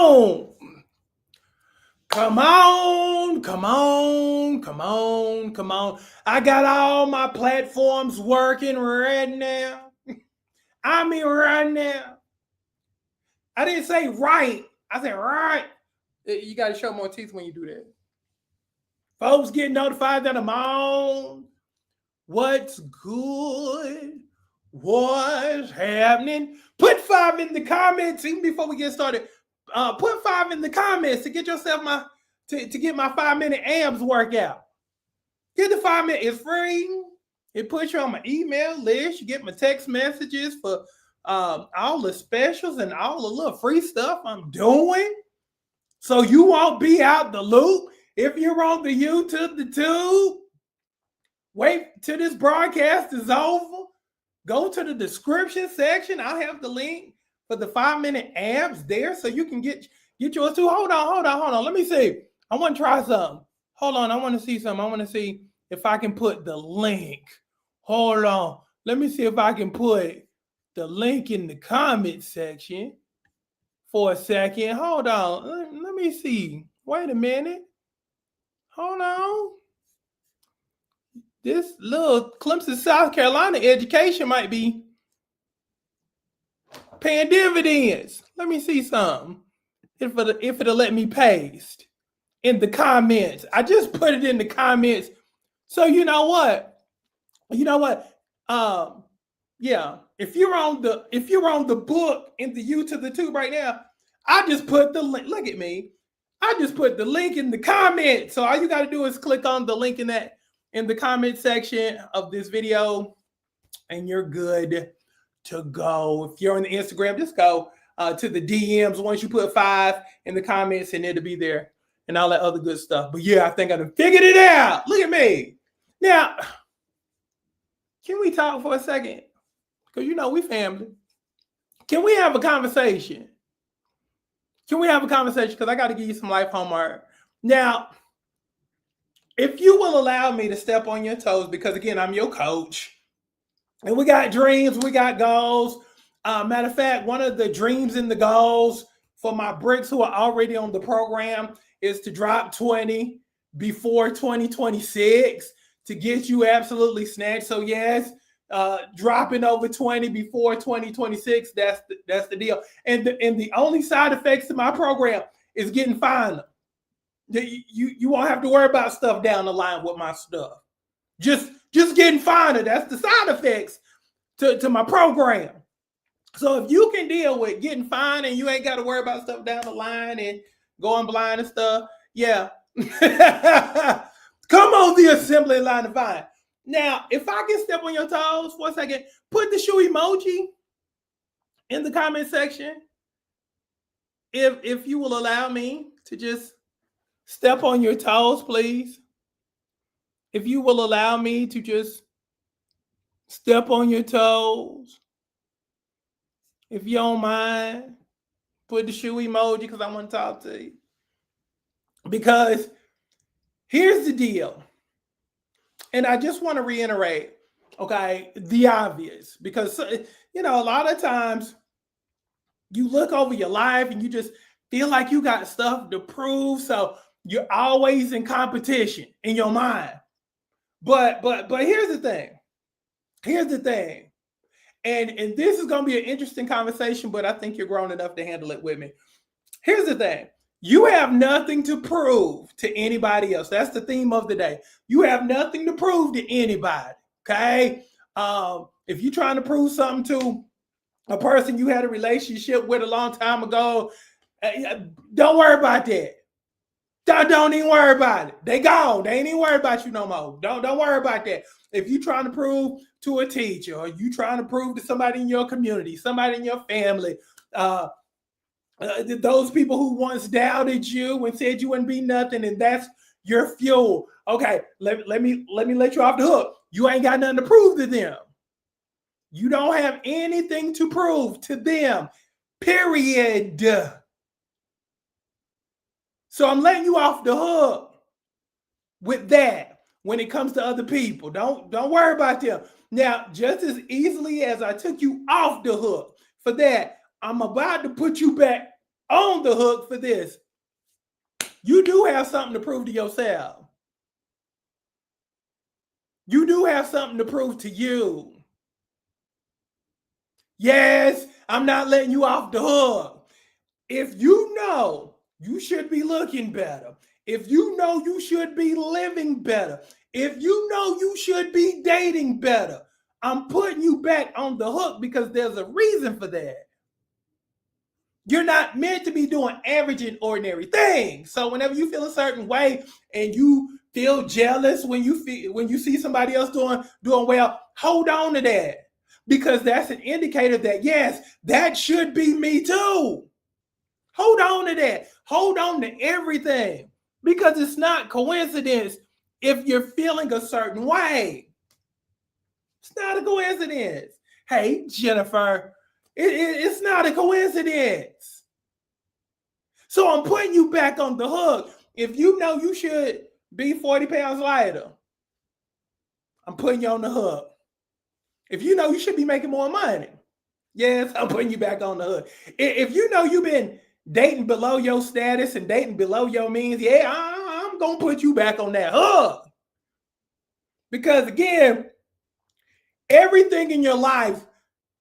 on. Come on, come on, come on, come on. I got all my platforms working right now. I mean, right now. I didn't say right. I said right. You got to show more teeth when you do that. Folks get notified that I'm on. What's good? What's happening? Put 5 in the comments even before we get started. Put 5 in the comments to get yourself to get my 5-minute AMS workout. Get the 5 minutes. It's free. It puts you on my email list. You get my text messages for all the specials and all the little free stuff I'm doing. So you won't be out the loop. If you're on the YouTube, wait till this broadcast is over. Go to the description section. I'll have the link for the 5-minute abs there so you can get yours too. Hold on. Let me see. I want to try something. Hold on. I want to see something. I want to see if I can put the link. Hold on. Let me see if I can put the link in the comment section for a second. Hold on. Let me see. Wait a minute. Hold on. This little Clemson, South Carolina education might be paying dividends. Let me see something. If it'll let me paste in the comments. I just put it in the comments. So you know what? Yeah. If you're on the book in the YouTube right now, I just put the link. Look at me. I just put the link in the comments. So all you got to do is click on the link in the comment section of this video, and you're good to go. If you're on the Instagram, just go to the DMs once you put 5 in the comments, and it'll be there, and all that other good stuff. But yeah, I think I done figured it out. Look at me. Now, can we talk for a second? Because we family. Can we have a conversation? Because I got to give you some life homework. Now, if you will allow me to step on your toes, because again, I'm your coach, and we got dreams, we got goals. Matter of fact, one of the dreams and the goals for my bricks who are already on the program is to drop 20 before 2026 to get you absolutely snatched. So yes, dropping over 20 before 2026, that's the deal. And the only side effects to my program is getting finer. You won't have to worry about stuff down the line with my stuff. Just getting finer. That's the side effects to my program. So if you can deal with getting fine and you ain't got to worry about stuff down the line and going blind and stuff, yeah. Come on the assembly line to find. Now, if I can step on your toes for a second, put the shoe emoji in the comment section. If you will allow me to just step on your toes, please. If you will allow me to just step on your toes. If you don't mind, put the shoe emoji because I want to talk to you. Because here's the deal. And I just want to reiterate, okay, the obvious. Because, a lot of times you look over your life and you just feel like you got stuff to prove. So you're always in competition in your mind. But here's the thing. And this is going to be an interesting conversation, but I think you're grown enough to handle it with me. Here's the thing. You have nothing to prove to anybody else. That's the theme of the day. You have nothing to prove to anybody, okay? If you're trying to prove something to a person you had a relationship with a long time ago, don't worry about that. Don't even worry about it. They gone. They ain't even worried about you no more. Don't worry about that. If you're trying to prove to a teacher, or you trying to prove to somebody in your community, somebody in your family, those people who once doubted you and said you wouldn't be nothing, and that's your fuel. Okay, let me let you off the hook. You ain't got nothing to prove to them. You don't have anything to prove to them. Period. So I'm letting you off the hook with that when it comes to other people. Don't worry about them. Now, just as easily as I took you off the hook for that, I'm about to put you back on the hook for this. You do have something to prove to yourself. You do have something to prove to you. Yes, I'm not letting you off the hook. If you know you should be looking better, if you know you should be living better, if you know you should be dating better, I'm putting you back on the hook because there's a reason for that. You're not meant to be doing average and ordinary things. So whenever you feel a certain way and you feel jealous when you see somebody else doing well, hold on to that. Because that's an indicator that yes, that should be me too. Hold on to that. Hold on to everything. Because it's not coincidence if you're feeling a certain way. It's not a coincidence. Hey, Jennifer, it's not a coincidence. So I'm putting you back on the hook. If you know you should be 40 pounds lighter, I'm putting you on the hook. If you know you should be making more money, yes, I'm putting you back on the hook. If you know you've been dating below your status and dating below your means, yeah, I'm going to put you back on that hook. Because again, everything in your life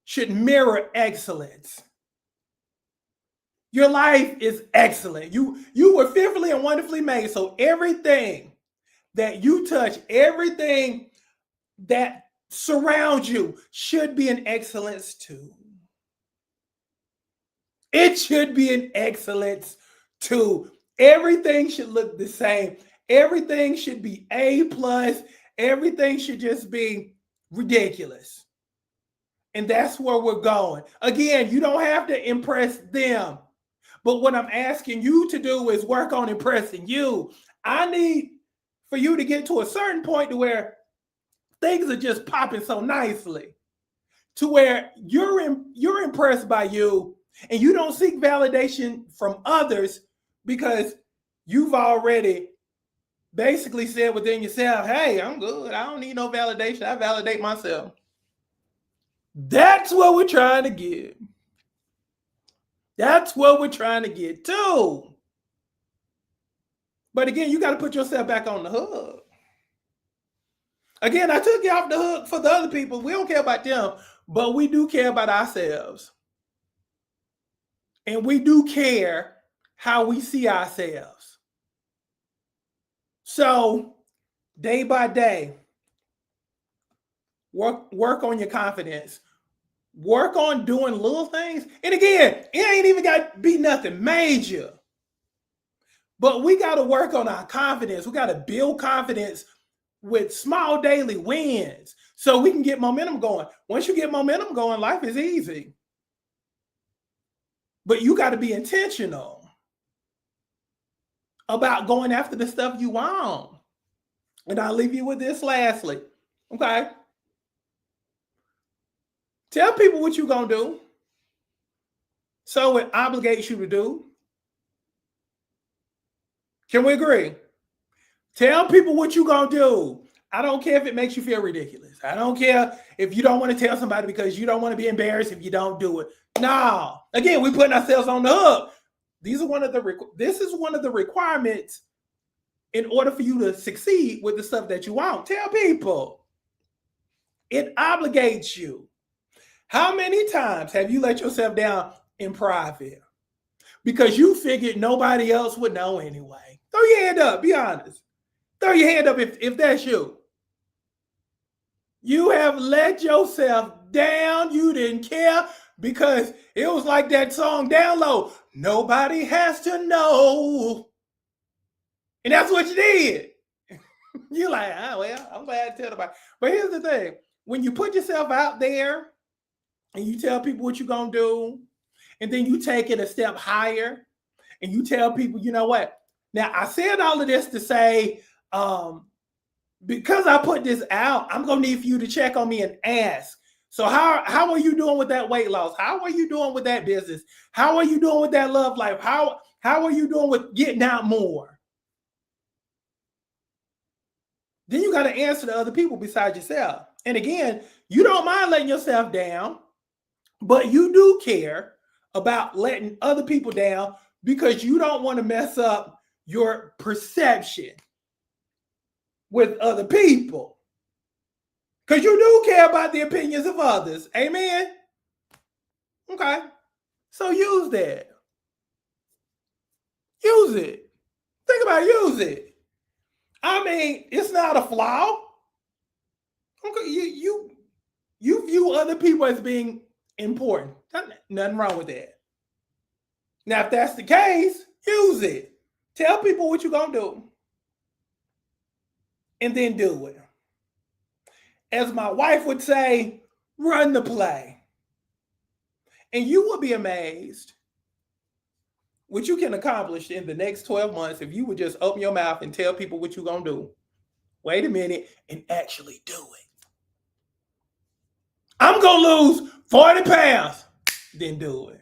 should mirror excellence. Your life is excellent. You were fearfully and wonderfully made. So everything that you touch, everything that surrounds you should be an excellence too. It should be an excellence too. Everything should look the same. Everything should be A plus. Everything should just be ridiculous. And that's where we're going. Again, you don't have to impress them. But what I'm asking you to do is work on impressing you. I need for you to get to a certain point to where things are just popping so nicely to where you're impressed by you and you don't seek validation from others because you've already basically said within yourself, hey, I'm good. I don't need no validation. I validate myself. That's what we're trying to get. That's what we're trying to get to. But again, you got to put yourself back on the hook. Again, I took you off the hook for the other people. We don't care about them, but we do care about ourselves. And we do care how we see ourselves. So, day by day, work on your confidence. Work on doing little things. And again, it ain't even got to be nothing major. But we got to work on our confidence. We got to build confidence with small daily wins so we can get momentum going. Once you get momentum going, life is easy. But you got to be intentional about going after the stuff you want. And I'll leave you with this lastly. Okay? Tell people what you're going to do. So it obligates you to do. Can we agree? Tell people what you're going to do. I don't care if it makes you feel ridiculous. I don't care if you don't want to tell somebody because you don't want to be embarrassed if you don't do it. No. Again, we're putting ourselves on the hook. This is one of the requirements in order for you to succeed with the stuff that you want. Tell people. It obligates you. How many times have you let yourself down in private? Because you figured nobody else would know anyway. Throw your hand up. Be honest. Throw your hand up if that's you. You have let yourself down. You didn't care because it was like that song Down Low. Nobody has to know. And that's what you did. You're like, well, I'm glad to tell about it. But here's the thing. When you put yourself out there and you tell people what you're going to do, and then you take it a step higher and you tell people, you know what? Now, I said all of this to say, because I put this out, I'm going to need for you to check on me and ask. So how are you doing with that weight loss? How are you doing with that business? How are you doing with that love life? How are you doing with getting out more? Then you got to answer to other people besides yourself. And again, you don't mind letting yourself down, but you do care about letting other people down because you don't want to mess up your perception with other people. Because you do care about the opinions of others. Amen? Okay. So use that. Use it. Think about it, use it. I mean, it's not a flaw. Okay, you view other people as being important. Nothing wrong with that. Now, if that's the case, use it. Tell people what you're going to do. And then do it. As my wife would say, run the play. And you will be amazed what you can accomplish in the next 12 months if you would just open your mouth and tell people what you're going to do. Wait a minute and actually do it. I'm going to lose 40 pounds. Then do it.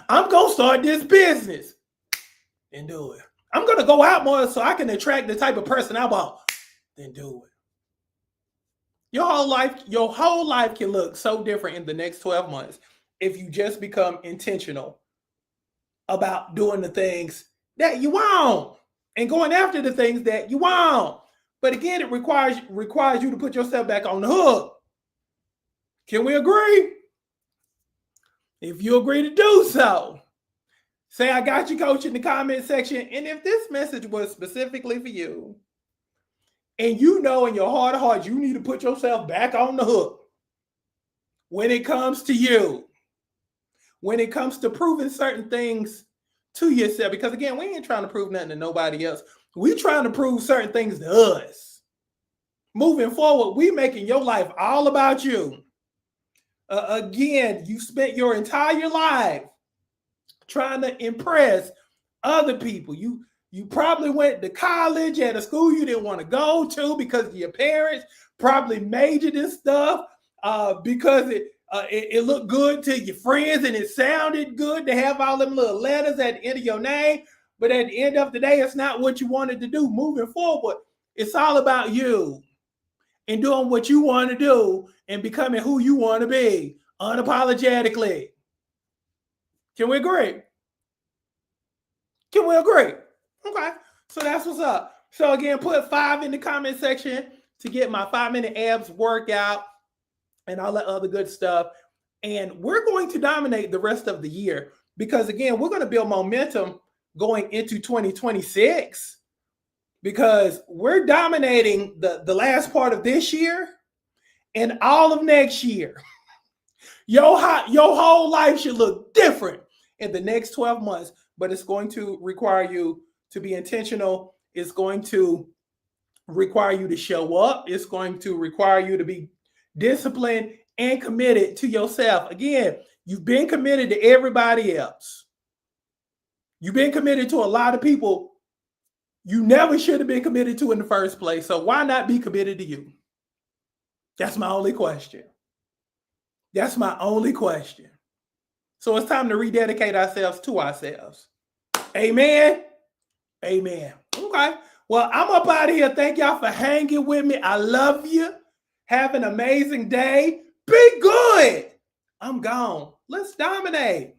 I'm going to start this business. Then do it. I'm going to go out more so I can attract the type of person I want. Then do it. Your whole life can look so different in the next 12 months if you just become intentional about doing the things that you want and going after the things that you want. But again, it requires you to put yourself back on the hook. Can we agree? If you agree to do so, say I got you, coach, in the comment section. And if this message was specifically for you, and you know in your heart of hearts, you need to put yourself back on the hook when it comes to you, when it comes to proving certain things to yourself. Because again, we ain't trying to prove nothing to nobody else. We trying to prove certain things to us. Moving forward, we making your life all about you. Again, you spent your entire life trying to impress other people. You probably went to college at a school you didn't want to go to because your parents probably majored in stuff because it looked good to your friends and it sounded good to have all them little letters at the end of your name. But at the end of the day, it's not what you wanted to do. Moving forward, it's all about you and doing what you want to do and becoming who you want to be unapologetically. Can we agree? Can we agree? Okay, so that's what's up. So again, put 5 in the comment section to get my 5-minute abs workout and all that other good stuff. And we're going to dominate the rest of the year because again, we're going to build momentum going into 2026 because we're dominating the last part of this year and all of next year. Your whole life should look different in the next 12 months, but it's going to require you to be intentional. It's going to require you to show up. It's going to require you to be disciplined and committed to yourself. Again, you've been committed to everybody else. You've been committed to a lot of people you never should have been committed to in the first place. So why not be committed to you? That's my only question. That's my only question. So it's time to rededicate ourselves to ourselves. Amen. Amen. Okay. Well, I'm up out of here. Thank y'all for hanging with me. I love you. Have an amazing day. Be good. I'm gone. Let's dominate.